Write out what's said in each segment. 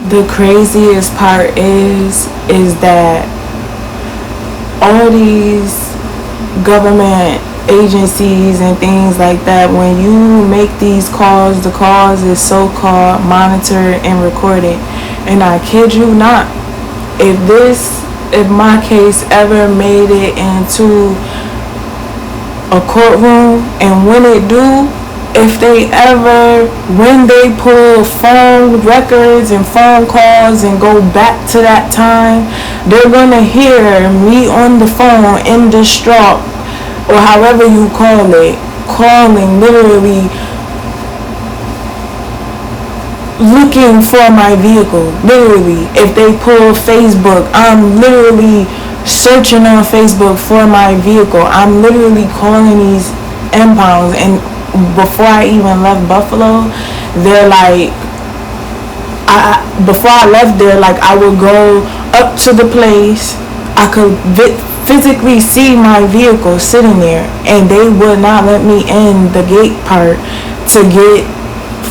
The craziest part is that all these government agencies and things like that, when you make these calls, the calls is so-called monitored and recorded. And I kid you not, if my case ever made it into a courtroom, and when they pull phone records and phone calls and go back to that time, they're gonna hear me on the phone in distraught, or however you call it, calling, literally looking for my vehicle. Literally, if they pull Facebook, I'm literally searching on Facebook for my vehicle. I'm literally calling these impounds. And before I even left Buffalo, they're like, before I left there, like, I would go up to the place, I could physically see my vehicle sitting there, and they would not let me in the gate part to get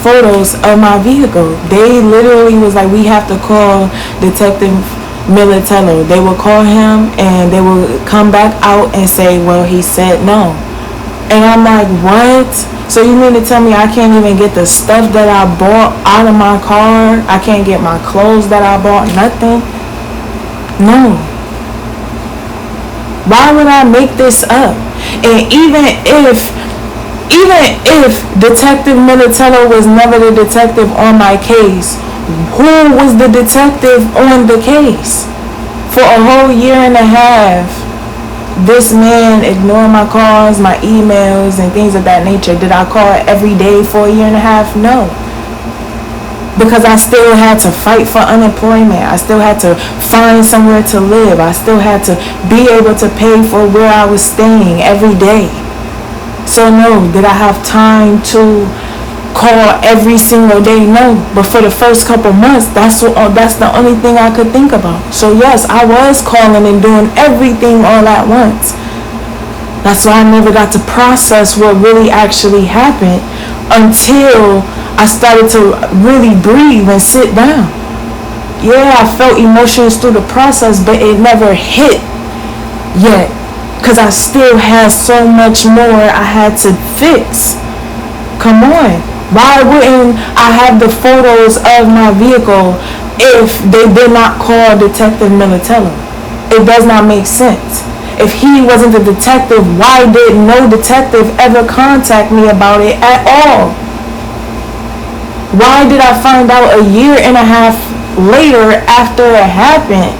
photos of my vehicle. They literally was like, we have to call Detective Militello. They would call him, and they would come back out and say, well, he said no. And I'm like, what? So you mean to tell me I can't even get the stuff that I bought out of my car? I can't get my clothes that I bought? Nothing? No. Why would I make this up? And even if Detective Militello was never the detective on my case, who was the detective on the case? For a whole year and a half, this man ignored my calls, my emails, and things of that nature. Did I call every day for a year and a half? No. Because I still had to fight for unemployment. I still had to find somewhere to live. I still had to be able to pay for where I was staying every day. So no, did I have time to call every single day? No. But for the first couple months, that's the only thing I could think about. So yes, I was calling and doing everything all at once. That's why I never got to process what really actually happened until I started to really breathe and sit down. Yeah, I felt emotions through the process, but it never hit yet, because I still had so much more I had to fix. Come on. Why wouldn't I have the photos of my vehicle if they did not call Detective Militello? It does not make sense. If he wasn't the detective, why did no detective ever contact me about it at all? Why did I find out a year and a half later after it happened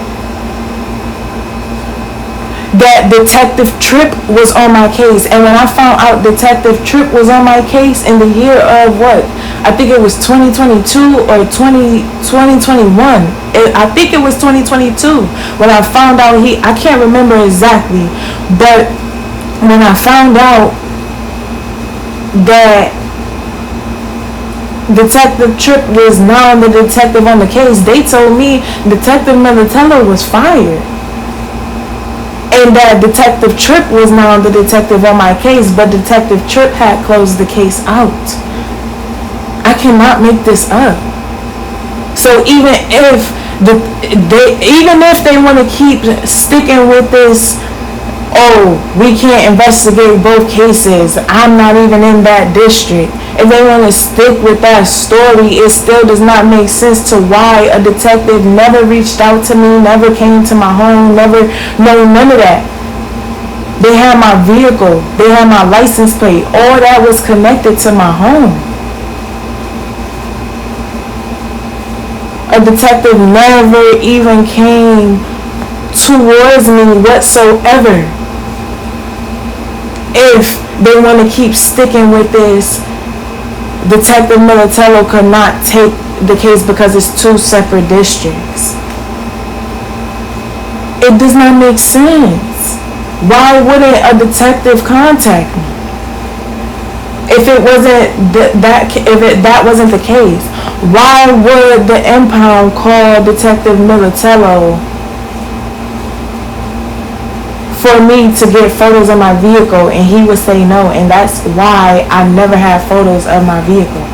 that Detective Tripp was on my case? And when I found out Detective Tripp was on my case in the year of what? I think it was 2022 or 2021. I think it was 2022 when I found out I can't remember exactly, but when I found out that Detective Tripp was now the detective on the case, they told me Detective Militello was fired. And that Detective Tripp was now the detective on my case, but Detective Tripp had closed the case out. I cannot make this up. So even if they want to keep sticking with this, oh, we can't investigate both cases, I'm not even in that district. If they want to stick with that story, it still does not make sense to why a detective never reached out to me, never came to my home, none of that. They had my vehicle, they had my license plate, all that was connected to my home. A detective never even came towards me whatsoever. If they want to keep sticking with this, Detective Militello could not take the case because it's two separate districts. It does not make sense. Why wouldn't a detective contact me if it wasn't that wasn't the case? Why would the impound call Detective Militello for me to get photos of my vehicle, and he would say no? And that's why I never had photos of my vehicle.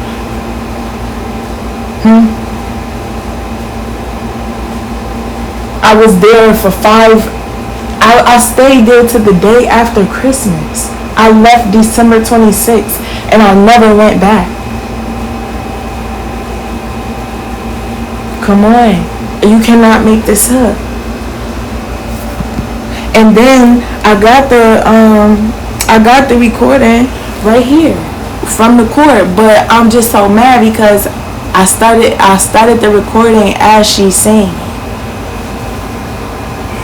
I was there for I stayed there to the day after Christmas. I left December 26th and I never went back. Come on. You cannot make this up. And then I got the recording right here from the court, but I'm just so mad because I started the recording as she's saying.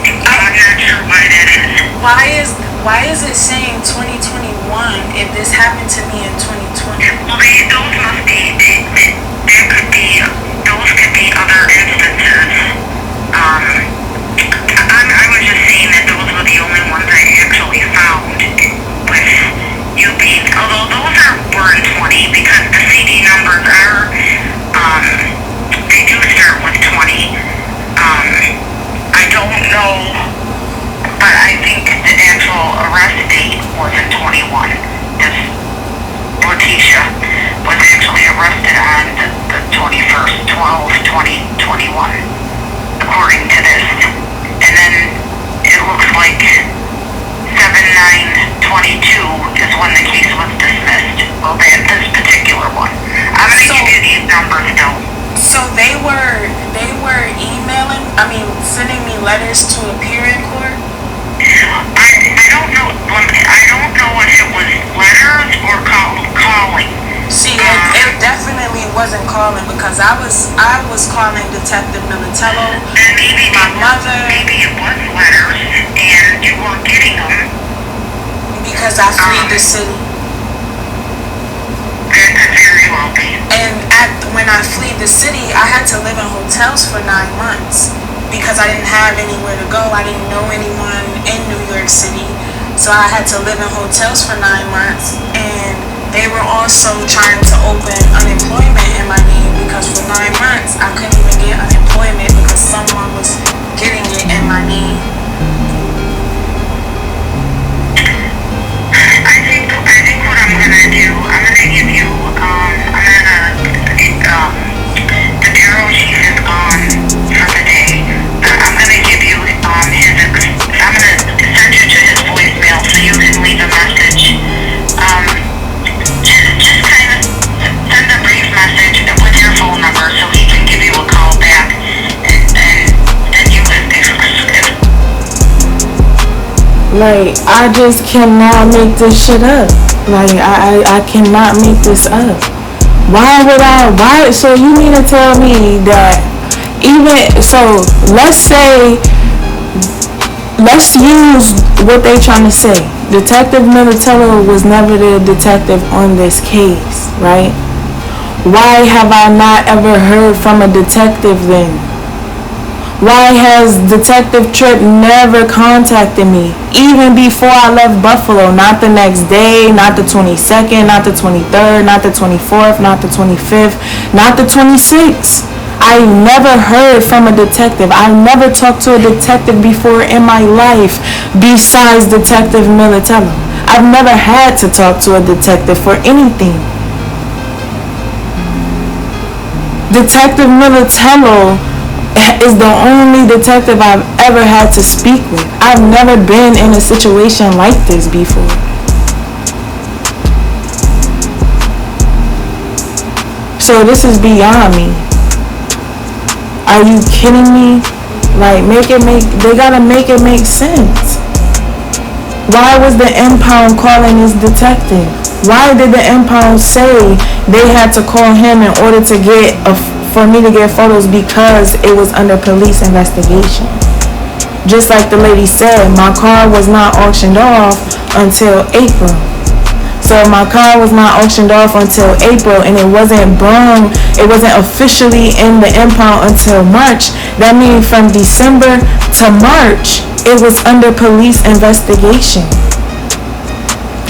I'm not sure why that is. Why is it saying 2021 if this happened to me in 2020? Well, those must be. Those could be other instances. I was just saying that those were the only ones I actually found with you being. Although those were in 20 because the CD numbers are. They do start with 20. I don't know, but I think the actual arrest date was in 21. This Letitia was actually arrested on the 21st, 12/20/21, according to this. And then it looks like 7/9/22 is when the case was dismissed. Well, this particular one. I'm going to give you these numbers though. So they were sending me letters to appear in court? I don't know. I don't know if it was letters or calling. See, it definitely wasn't calling because I was calling Detective Militello. And maybe my mother. Maybe it was letters and you weren't getting them. Because I fled the city. That could very well be. And when I fled the city, I had to live in hotels for 9 months because I didn't have anywhere to go. I didn't know anyone in New York City. So I had to live in hotels for 9 months. And they were also trying to open unemployment in my name because for 9 months I couldn't even get unemployment because someone was getting it in my name. I think what I'm gonna do, I'm gonna give you, the bureau chief is gone for the day. I'm gonna give you, I'm gonna send you to his voicemail so you can leave a message. Just kind of send a brief message with your phone number so he can give you a call back, and then you can Like, I just cannot make this shit up. Like, I cannot make this up. Why, so you mean to tell me that let's use what they trying to say. Detective Militello was never the detective on this case, right? Why have I not ever heard from a detective then? Why has Detective Tripp never contacted me? Even before I left Buffalo, not the next day, not the 22nd, not the 23rd, not the 24th, not the 25th, not the 26th. I never heard from a detective. I never talked to a detective before in my life besides Detective Militello. I've never had to talk to a detective for anything. Detective Militello is the only detective I've ever had to speak with. I've never been in a situation like this before. So this is beyond me. Are you kidding me? Like, they gotta make it make sense. Why was the impound calling this detective? Why did the impound say they had to call him in order to for me to get photos because it was under police investigation? Just like the lady said, my car was not auctioned off until April. So my car was not auctioned off until April, and it wasn't officially in the impound until March. That means from December to March, it was under police investigation.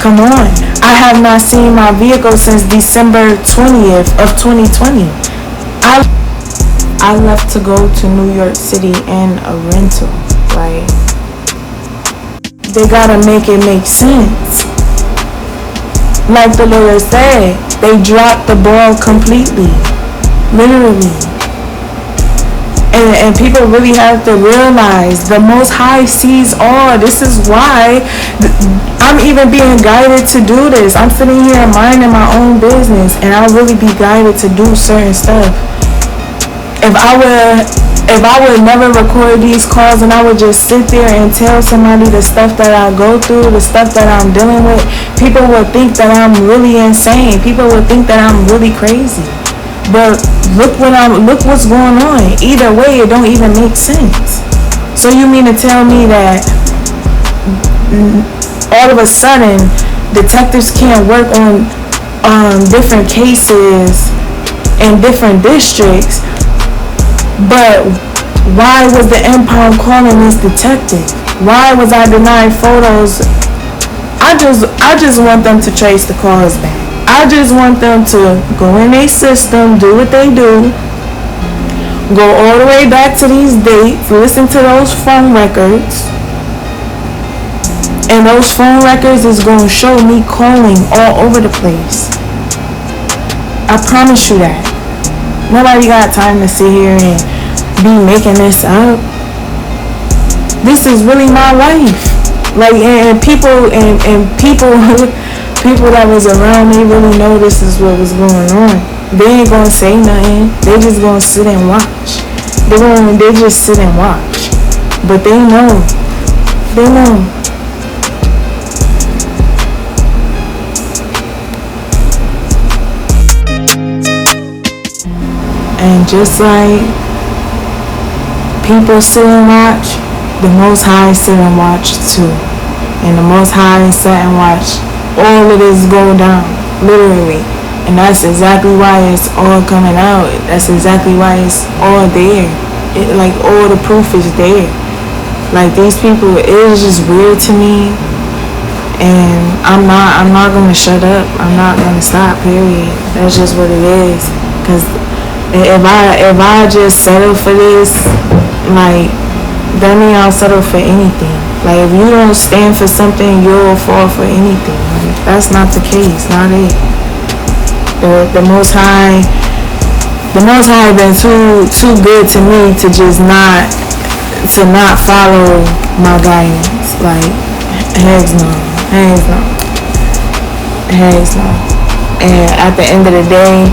Come on. I have not seen my vehicle since December 20th of 2020. I left to go to New York City in a rental, right? They gotta make it make sense. Like the lawyer said, they dropped the ball completely. Literally. And people really have to realize the Most High sees all. This is why I'm even being guided to do this. I'm sitting here minding my own business, and I'll really be guided to do certain stuff. If I would never record these calls and I would just sit there and tell somebody the stuff that I go through, the stuff that I'm dealing with, people would think that I'm really insane. People would think that I'm really crazy. But look what's going on. Either way, it don't even make sense. So you mean to tell me that all of a sudden detectives can't work on different cases in different districts, but why was the impound calling this detective? Why was I denied photos? I just want them to trace the calls back. I just want them to go in their system, do what they do, go all the way back to these dates, listen to those phone records, and those phone records is going to show me calling all over the place. I promise you that. Nobody got time to sit here and be making this up. This is really my life. Like, and people people that was around me really know this is what was going on. They ain't gonna say nothing. They just gonna sit and watch. They just sit and watch. But they know. They know. And just like people sit and watch, the Most High sit and watch too. And the Most High sat and watched all of this go down, literally. And that's exactly why it's all coming out. That's exactly why it's all there. Like, all the proof is there. Like, these people, it is just weird to me. And I'm not gonna shut up. I'm not gonna stop, period. That's just what it is. Cause if I just settle for this, like, that means I'll settle for anything. Like, if you don't stand for something, you'll fall for anything. Like, that's not the case, not it. The Most High been too good to me to just not follow my guidance. Like, heads no. And at the end of the day,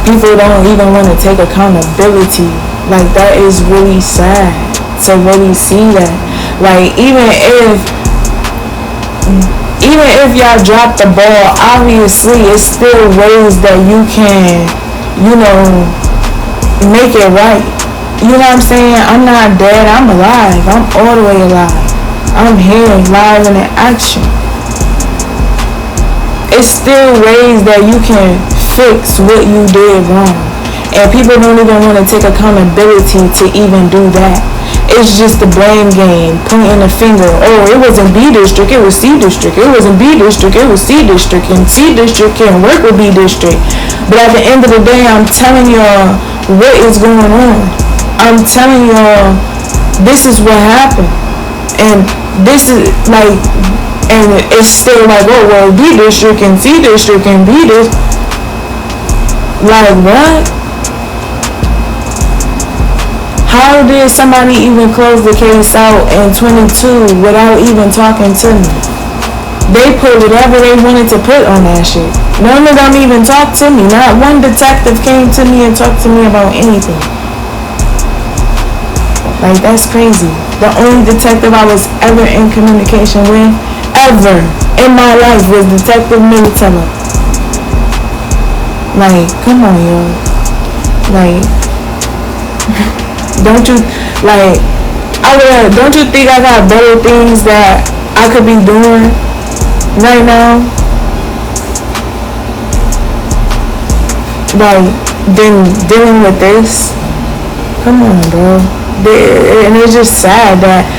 people don't even want to take accountability. Like, that is really sad to really see that. Like, even if y'all drop the ball, obviously it's still ways that you can, make it right. You know what I'm saying? I'm not dead, I'm alive. I'm all the way alive. I'm here, live and in action. It's still ways that you can fix what you did wrong. And people don't even want to take accountability to even do that. It's just the blame game, pointing the finger. Oh, it wasn't B district, it was C district. It wasn't B district, it was C district. And C district can't work with B district. But at the end of the day, I'm telling y'all what is going on. I'm telling y'all this is what happened. And this is like, and it's still like, oh, well, B district and C district and B district. Like, what? How did somebody even close the case out in 22 without even talking to me? They put whatever they wanted to put on that shit. None of them even talked to me. Not one detective came to me and talked to me about anything. Like, that's crazy. The only detective I was ever in communication with, ever in my life, was Detective Militella. Like, come on, yo. Like, don't you think I got better things that I could be doing right now? Like, than dealing with this? Come on, bro. And it's just sad that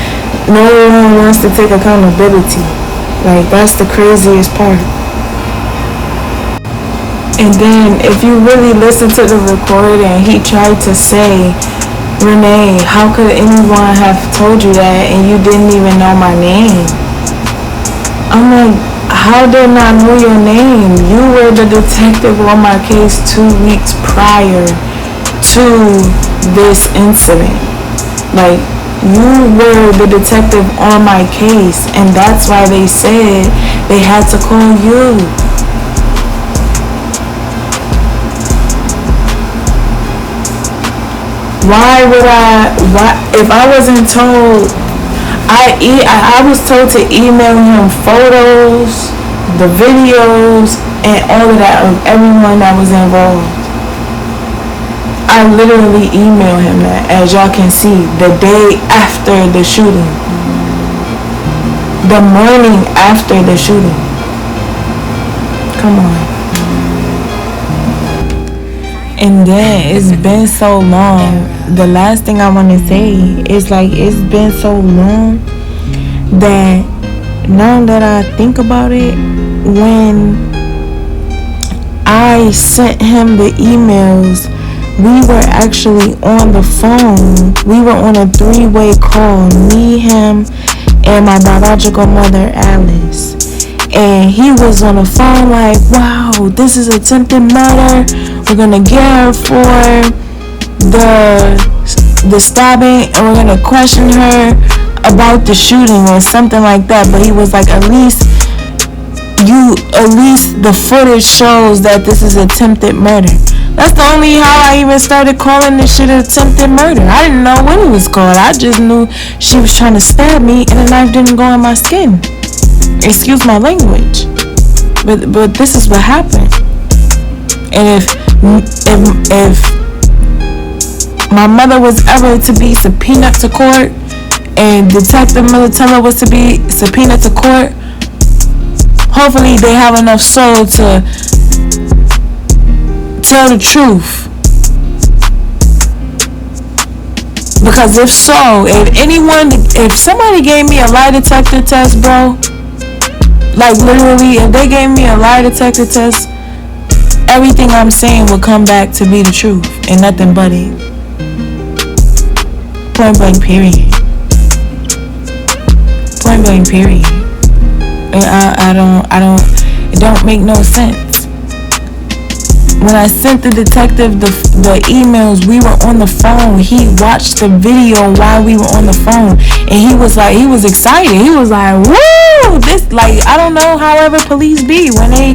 no one wants to take accountability. Like, that's the craziest part. And then if you really listen to the recording, he tried to say, Renee, how could anyone have told you that and you didn't even know my name? I'm like, how did I know your name? You were the detective on my case 2 weeks prior to this incident. Like, you were the detective on my case, and that's why they said they had to call you. Why if I wasn't told, I was told to email him photos, the videos, and all of that of everyone that was involved. I literally emailed him that, as y'all can see, the day after the shooting. The morning after the shooting. Come on. And then it's been so long. The last thing I want to say is, like, it's been so long that now that I think about it, when I sent him the emails, we were actually on the phone. We were on a 3-way call, me, him, and my biological mother, Alice. And he was on the phone like, wow, this is attempted murder. We're gonna get her for the stabbing, and we're gonna question her about the shooting or something like that. But he was like, at least the footage shows that this is attempted murder. That's the only how I even started calling this shit attempted murder. I didn't know what it was called. I just knew she was trying to stab me and the knife didn't go in my skin. Excuse my language. But this is what happened. And if my mother was ever to be subpoenaed to court and Detective Militella was to be subpoenaed to court, hopefully they have enough soul to tell the truth. Because if so, if somebody gave me a lie detector test, bro, like literally, if they gave me a lie detector test, everything I'm saying would come back to be the truth and nothing but it. Point blank period. Point blank period. It don't make no sense. When I sent the detective the emails, we were on the phone. He watched the video while we were on the phone, and he was excited. He was like, woo, this, like, I don't know, however police be when they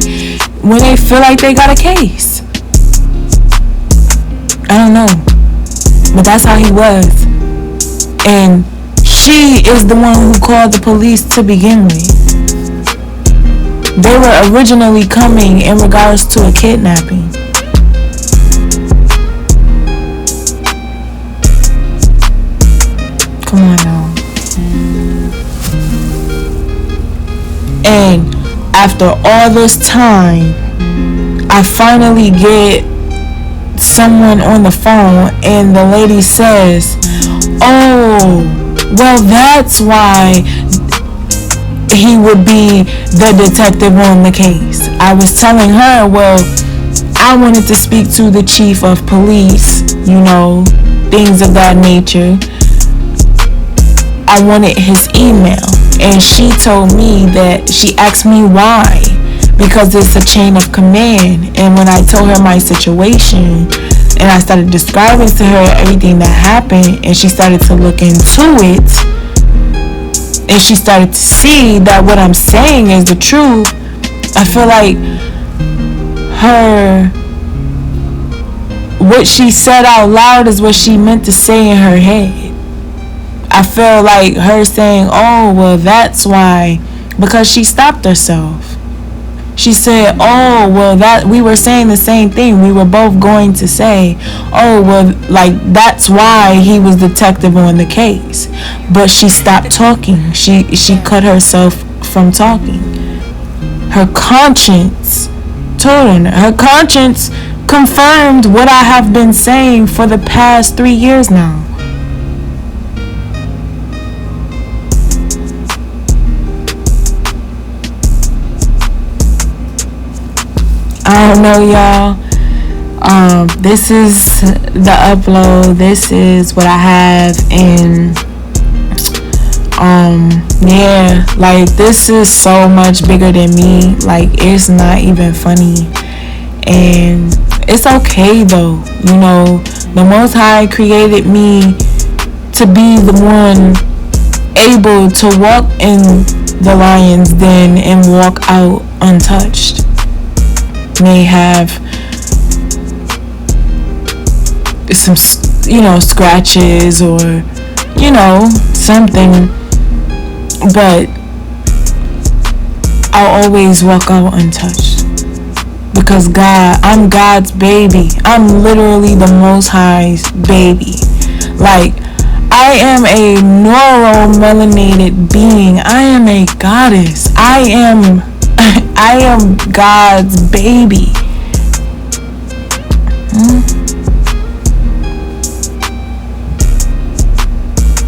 feel like they got a case. I don't know, but that's how he was. And she is the one who called the police to begin with. They were originally coming in regards to a kidnapping. Come on now. And after all this time, I finally get someone on the phone and the lady says, oh, well, that's why he would be the detective on the case. I was telling her, well, I wanted to speak to the chief of police, things of that nature. I wanted his email, and she told me that she asked me why, because it's a chain of command. And when I told her my situation and I started describing to her everything that happened, and she started to look into it, and she started to see that what I'm saying is the truth, I feel like what she said out loud is what she meant to say in her head. I feel like her saying, oh, well, that's why, because she stopped herself. She said, oh, well, that we were saying the same thing. We were both going to say, oh, well, like, that's why he was detective on the case. But she stopped talking. She cut herself from talking. Her conscience told her. Her conscience confirmed what I have been saying for the past 3 years now. I don't know, y'all. This is the upload. This is what I have, and yeah, like, this is so much bigger than me. Like, it's not even funny, and It's okay though. You know, the Most High created me to be the one able to walk in the lion's den and walk out untouched. May have some, scratches or, something, but I'll always walk out untouched. Because I'm God's baby. I'm literally the Most High's baby. Like, I am a neuromelanated being. I am a goddess. I am God's baby.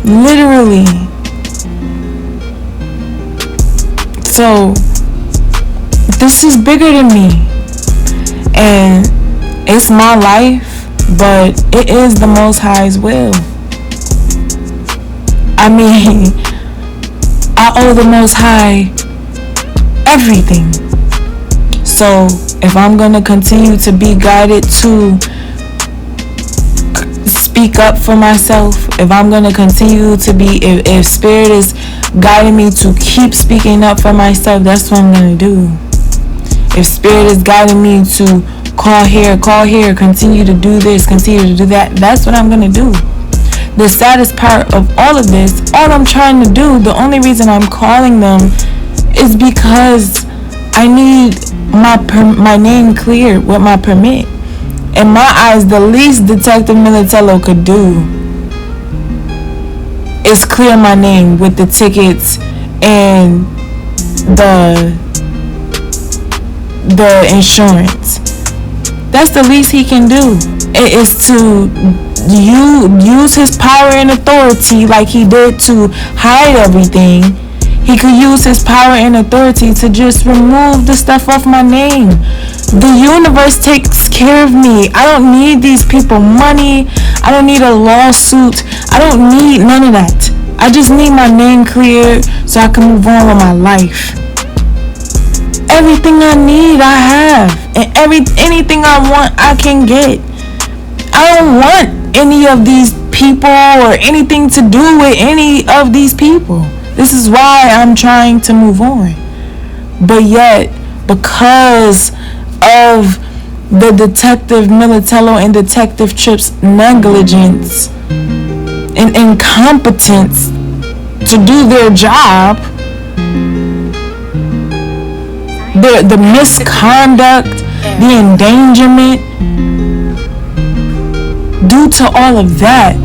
Literally. So, this is bigger than me. And it's my life, but it is the Most High's will. I mean, I owe the Most High everything. So if I'm going to continue to be guided to speak up for myself, if I'm going to continue to be, if Spirit is guiding me to keep speaking up for myself, that's what I'm going to do. If Spirit is guiding me to call here, continue to do this, continue to do that, that's what I'm going to do. The saddest part of all of this, all I'm trying to do, the only reason I'm calling them is because I need my name cleared with my permit. In my eyes, the least Detective Militello could do is clear my name with the tickets and the insurance. That's the least he can do. It is to use his power and authority like he did to hide everything. He could use his power and authority to just remove the stuff off my name. The universe takes care of me. I don't need these people money. I don't need a lawsuit. I don't need none of that. I just need my name cleared so I can move on with my life. Everything I need, I have. And anything I want, I can get. I don't want any of these people or anything to do with any of these people. This is why I'm trying to move on. But yet, because of the Detective Militello and Detective Tripp's negligence and incompetence to do their job, the misconduct, the endangerment, due to all of that,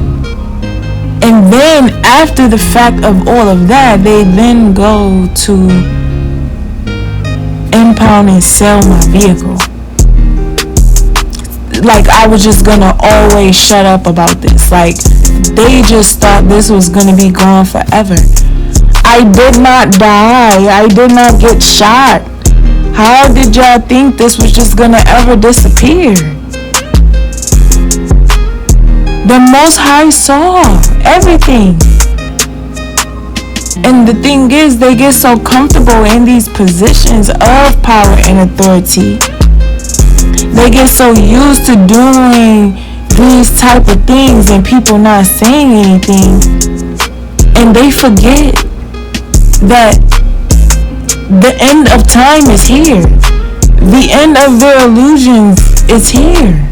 and then after the fact of all of that, they then go to impound and sell my vehicle. Like, I was just gonna always shut up about this. Like, they just thought this was gonna be gone forever. I did not die. I did not get shot. How did y'all think this was just gonna ever disappear? The Most High saw everything. And the thing is, they get so comfortable in these positions of power and authority. They get so used to doing these type of things and people not saying anything. And they forget that the end of time is here. The end of their illusions is here.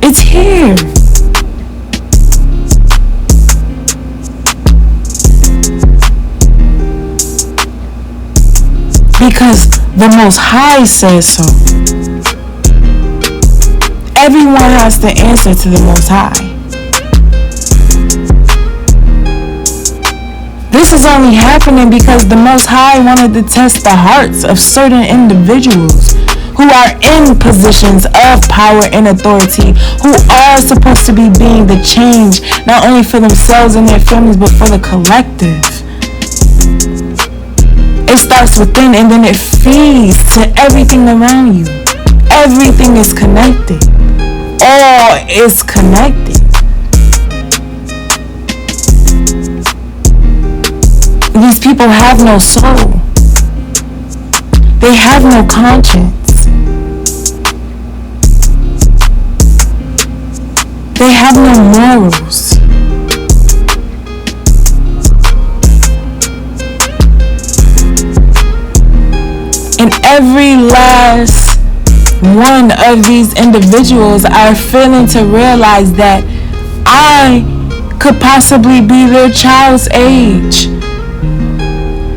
It's here. Because the Most High says so. Everyone has to answer to the Most High. This is only happening because the Most High wanted to test the hearts of certain individuals who are in positions of power and authority, who are supposed to be being the change, not only for themselves and their families, but for the collective. It starts within and then it feeds to everything around you. Everything is connected. All is connected. These people have no soul. They have no conscience. They have no morals. And every last one of these individuals are failing to realize that I could possibly be their child's age.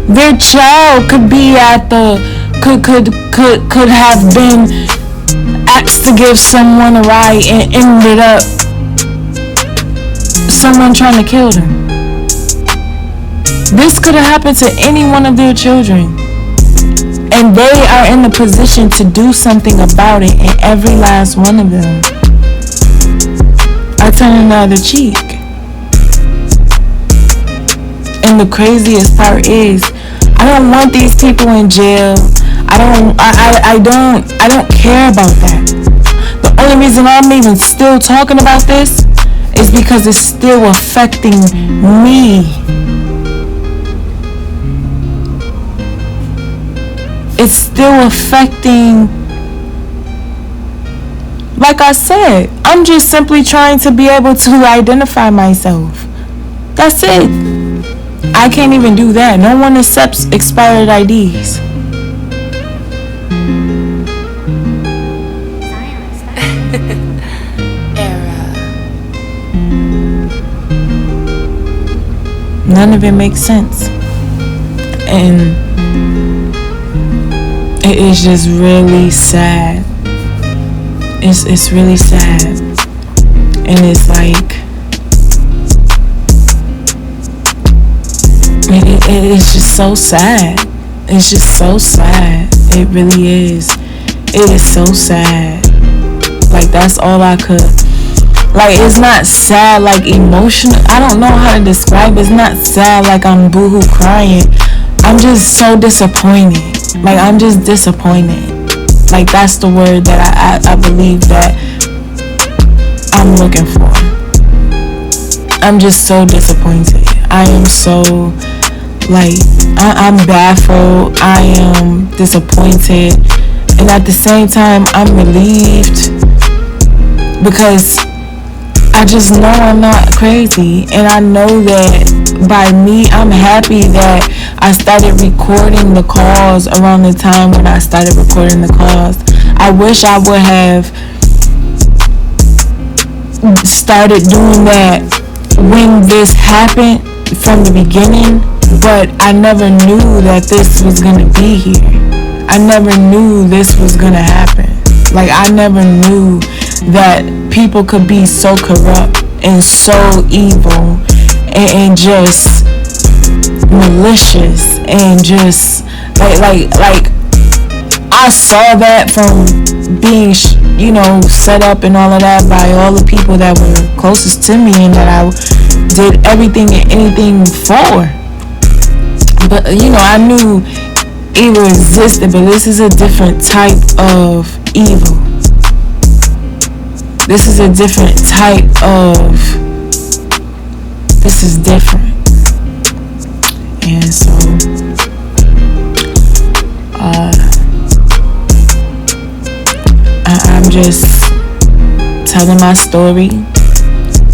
Their child could be at the could have been asked to give someone a ride and ended up someone trying to kill them. This could have happened to any one of their children. And they are in the position to do something about it, and every last one of them are turning the other cheek. And the craziest part is, I don't want these people in jail. I don't care about that. The only reason I'm even still talking about this is because it's still affecting me. It's still affecting, like I said, I'm just simply trying to be able to identify myself. That's it. I can't even do that. No one accepts expired IDs. None of it makes sense. And it is just really sad. It's really sad. And it's like, it's just so sad. It's just so sad. It really is. It is so sad. Like, that's all I could. Like, it's not sad, like emotional. I don't know how to describe it. It's not sad like I'm boohoo crying. I'm just so disappointed. Like, I'm just disappointed. Like, that's the word that I believe that I'm looking for. I'm just so disappointed. I am so, like, I'm baffled. I am disappointed. And at the same time, I'm relieved. Because I just know I'm not crazy. And I know that by me, I'm happy that I started recording the calls around the time when I started recording the calls. I wish I would have started doing that when this happened from the beginning, but I never knew that this was going to be here. I never knew this was going to happen. Like, I never knew that people could be so corrupt and so evil and just malicious and just like I saw that from being set up and all of that by all the people that were closest to me and that I did everything and anything for. But I knew evil existed, but this is a different type of evil. This is a different type of, this is different. And so, I'm just telling my story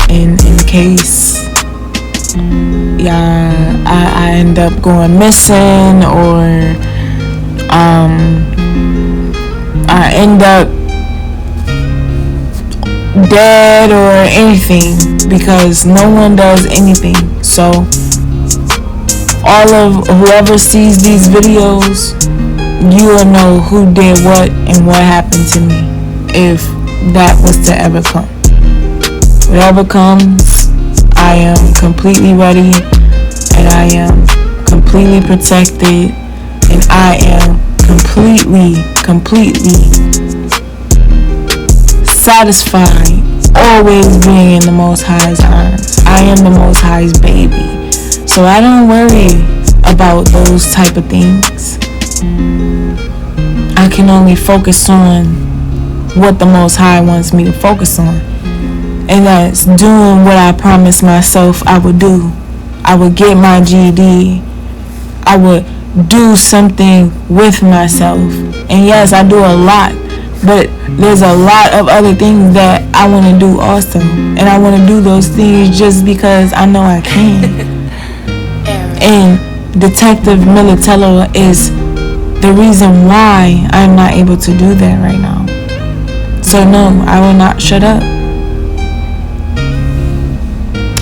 in case I end up going missing, or I end up dead or anything, because no one does anything. So all of whoever sees these videos, you will know who did what and what happened to me, if that was to ever come. Whatever comes, I am completely ready, and I am completely protected, and I am completely satisfied, always being in the Most High's arms. I am the Most High's baby. So I don't worry about those type of things. I can only focus on what the Most High wants me to focus on. And that's doing what I promised myself I would do. I would get my GED. I would do something with myself. And yes, I do a lot But there's a lot of other things that I want to do also. And I want to do those things just because I know I can. And Detective Militello is the reason why I'm not able to do that right now. So no, I will not shut up.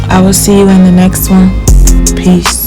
I will see you in the next one. Peace.